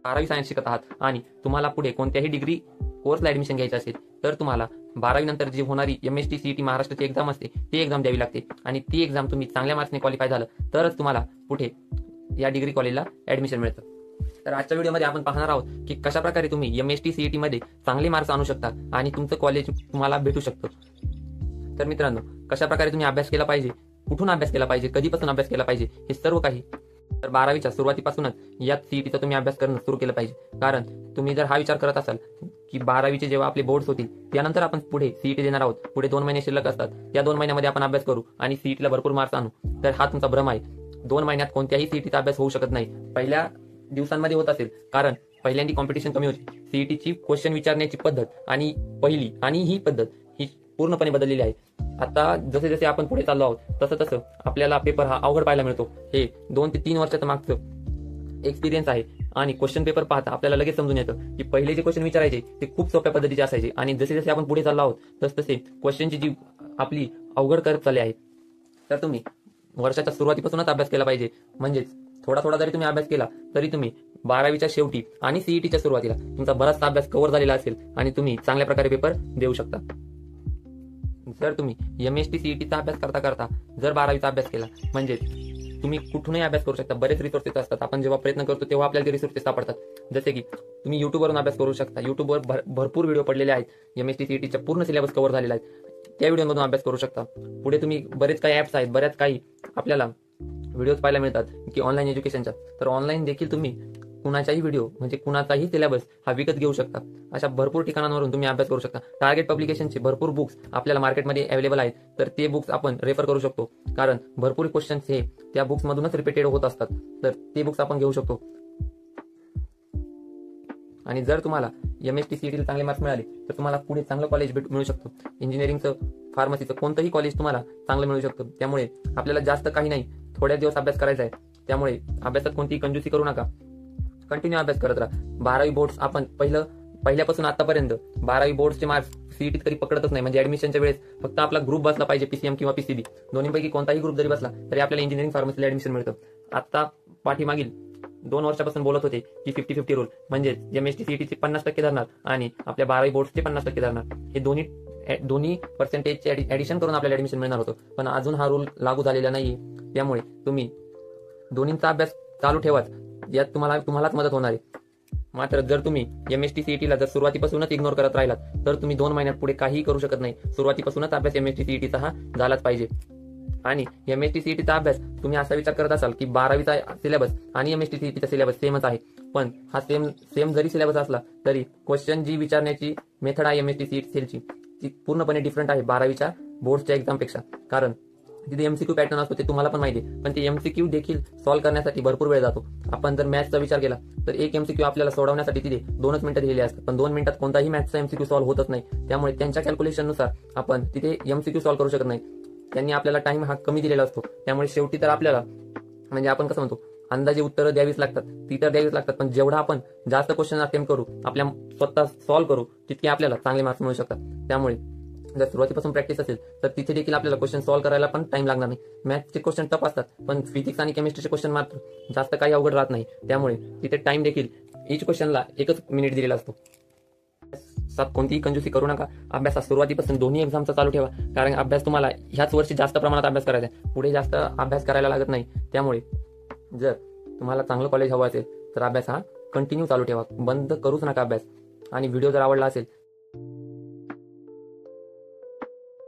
12वी सायन्स शिकत आहात आणि तुम्हाला पुढे कोणत्याही डिग्री कोर्सला ऍडमिशन घ्यायचं असेल तर तुम्हाला 12वी नंतर जी होणारी MST CET महाराष्ट्राची एक्झाम असते ती एक्झाम द्यावी लागते आणि ती एक्झाम तुम्ही चांगल्या मार्क्सने क्वालिफाय झालं तरच तुम्हाला पुढे या डिग्री कॉलेजला ऍडमिशन मिळतं. तर आजच्या व्हिडिओमध्ये आपण पाहणार आहोत की कशा प्रकारे तुम्ही MST CET मध्ये चांगले मार्क्स आणू शकता आणि तुमचं कॉलेज तुम्हाला भेटू शकतं. तर मित्रांनो, कशा प्रकारे तुम्ही अभ्यास केला पाहिजे, कुठून अभ्यास केला पाहिजे, कधीपासून अभ्यास केला पाहिजे, हे सर्व काही तर 12वीच्या सुरुवातीपासूनच या CETचा तुम्ही अभ्यास करणं सुरू केलं पाहिजे. कारण तुम्ही जर हा विचार करत असाल की 12वीचे जेव्हा आपले बोर्ड्स होतील त्यानंतर आपण पुढे CET देणार आहोत, पुढे 2 महिने शिल्लक असतात, त्या 2 महिन्यामध्ये आपण अभ्यास करू आणि CETला भरपूर मार्क्स आणू, तर हा तुमचा भ्रम आहे. 2 महिन्यात कोणत्याही CETचा अभ्यास होऊ शकत नाही. पहिल्या दिवसांमध्ये होत असेल, कारण पहिल्यांदी कॉम्पिटिशन कमी होती. CETची क्वेश्चन विचारण्याची पद्धत आणि पहिली आणि ही पद्धत ही पूर्णपणे बदललेली आहे. आता जसे जसे आपण पुढे चाललो आहोत तसं तसं आपल्याला पेपर हा अवघड पाहायला मिळतो. हे 2 ते 3 वर्षाचं मागचं एक्सपिरियन्स आहे आणि क्वेश्चन पेपर पाहता आपल्याला लगेच समजून येतं की पहिले जे क्वेश्चन विचारायचे ते खूप सोप्या पद्धतीचे असायचे आणि जसे जसे आपण पुढे चाललो आहोत तस तसे क्वेश्चनची जी आपली अवघड करत चालली आहे. तर तुम्ही वर्षाच्या सुरुवातीपासूनच अभ्यास केला पाहिजे. म्हणजेच थोडा थोडा जरी तुम्ही अभ्यास केला तरी तुम्ही 12वीच्या शेवटी आणि CETच्या सुरुवातीला तुमचा बराचसा अभ्यास कव्हर झालेला असेल आणि तुम्ही चांगल्या प्रकारे पेपर देऊ शकता. जर तुम्ही MST CETचा अभ्यास करता करता जर 12वीचा अभ्यास केला म्हणजे तुम्ही कुठूनही अभ्यास करू शकता. बरेच रिसोर्सेस असतात. आपण जेव्हा प्रयत्न करतो तेव्हा आपल्याला ते रिसोर्सेस सापडतात. जसे की तुम्ही युट्यूबवरून अभ्यास करू शकता. युट्यूबवर भरपूर व्हिडिओ पडलेले आहेत. MST CETचा पूर्ण सिलेबस कव्हर झालेला आहे. त्या व्हिडिओमधून अभ्यास करू शकता. पुढे तुम्ही बरेच काही ऍप्स आहेत, बऱ्याच काही आपल्याला व्हिडिओज पाहायला मिळतात की ऑनलाईन एज्युकेशनच्या. तर ऑनलाईन देखील तुम्ही कुणाचाही व्हिडिओ म्हणजे कुणाचाही सिलेबस हा विकत घेऊ शकता. अशा भरपूर ठिकाणांवरून तुम्ही अभ्यास करू शकता. टार्गेट पब्लिकेशनचे भरपूर बुक्स आपल्याला मार्केटमध्ये अवेलेबल आहेत. तर ते बुक्स आपण रेफर करू शकतो. कारण भरपूर क्वेश्चन्स हे त्या बुक्समधूनच रिपीटेड होत असतात. तर ते बुक्स आपण घेऊ शकतो. आणि जर तुम्हाला MST CETला चांगले मार्क्स मिळाले तर तुम्हाला पुढे चांगलं कॉलेज मिळू शकतं. इंजिनिअरिंगचं, फार्मसीचं कोणतंही कॉलेज तुम्हाला चांगलं मिळू शकतं. त्यामुळे आपल्याला जास्त काही नाही, थोड्या दिवस अभ्यास करायचा आहे. त्यामुळे अभ्यासात कोणतीही कंजूसी करू नका. कंटिन्यू अभ्यास करत राहा. 12वी बोर्ड्स आपण पहिल्यापासून आतापर्यंत 12वी बोर्ड्सचे मार्क्स CET कधी पकडतच नाही. म्हणजे ऍडमिशनच्या वेळेस फक्त आपला ग्रुप बसला पाहिजे, PCM किंवा PCB दोन्हीपैकी कोणताही ग्रुप जरी बसला तरी आपल्याला इंजिनिअरिंग फार्मसीला ऍडमिशन मिळतं. आता पाठीमागील 2 वर्षापासून बोलत होते की 50-50 रूल, म्हणजे MST CETचे 50% धरणार आणि आपल्या 12वी बोर्ड्सचे 50% धरणार. हे दोन्ही पर्सेंटेजचे ऍडिशन करून आपल्याला ऍडमिशन मिळणार होतं. पण अजून हा रूल लागू झालेला नाहीये. त्यामुळे तुम्ही दोन्हींचा अभ्यास चालू ठेवाच, यात तुम्हालाच मदत होणार आहे. मात्र जर तुम्ही MST CETला जर सुरुवातीपासूनच इग्नोर करत राहिलात तर तुम्ही 2 महिन्यात पुढे काहीही करू शकत नाही. सुरुवातीपासूनच अभ्यास MST CETचा हा झालाच पाहिजे. आणि MST CETचा अभ्यास तुम्ही असा विचार करत असाल की 12वीचा सिलेबस आणि MST CETचा सिलेबस सेमच आहे. पण हा सेम जरी सिलेबस असला तरी क्वेश्चन जी विचारण्याची मेथड आहे MST CET सेलची ती पूर्णपणे डिफरंट आहे 12वीच्या बोर्डच्या एक्झामपेक्षा. कारण तिथे MCQ पॅटर्न असतो ते तुम्हाला पण माहिती आहे. पण ते MCQ देखील सॉल्व्ह करण्यासाठी भरपूर वेळ जातो. आपण जर मॅथ्सचा विचार केला तर एक MCQ आपल्याला सोडवण्यासाठी तिथे 2च मिनिटं दिलेली असतात. पण 2 मिनिटात कोणताही मॅथ्सचा MCQ सॉल्व्ह होतच नाही. त्यामुळे त्यांच्या कॅल्क्युलेशननुसार आपण तिथे MCQ सॉल्व्ह करू शकत नाही. त्यांनी आपल्याला टाइम हा कमी दिलेला असतो. त्यामुळे शेवटी तर आपल्याला म्हणजे आपण कसं म्हणतो अंदाजे उत्तरं द्यावीच लागतात, ती तर द्यावीच लागतात. पण जेवढा आपण जास्त क्वेश्चन अटेम्प्ट करू, आपल्या स्वतः सॉल्व्ह करू, तितके आपल्याला चांगले मार्क्स मिळू शकतात. त्यामुळे जर सुरुवातीपासून प्रॅक्टिस असेल तर तिथे देखील आपल्याला क्वेश्चन सॉल्व्ह करायला पण टाइम लागणार नाही. मॅथ्सचे क्वेश्चन टफ असतात पण फिजिक्स आणि केमिस्ट्रीचे क्वेश्चन मात्र जास्त काही अवघड राहत नाही. त्यामुळे तिथे टाइम देखील इच क्वेश्चनला 1च मिनिट दिलेला असतो. कोणतीही कंजूसी करू नका. अभ्यासात सुरुवातीपासून दोन्ही एक्झामचा चालू ठेवा. कारण अभ्यास तुम्हाला ह्याच वर्षी जास्त प्रमाणात अभ्यास करायचा आहे, पुढे जास्त अभ्यास करायला लागत नाही. त्यामुळे जर तुम्हाला चांगलं कॉलेज हवं असेल तर अभ्यास हा कंटिन्यू चालू ठेवा, बंद करूच नका अभ्यास. आणि व्हिडिओ जर आवडला असेल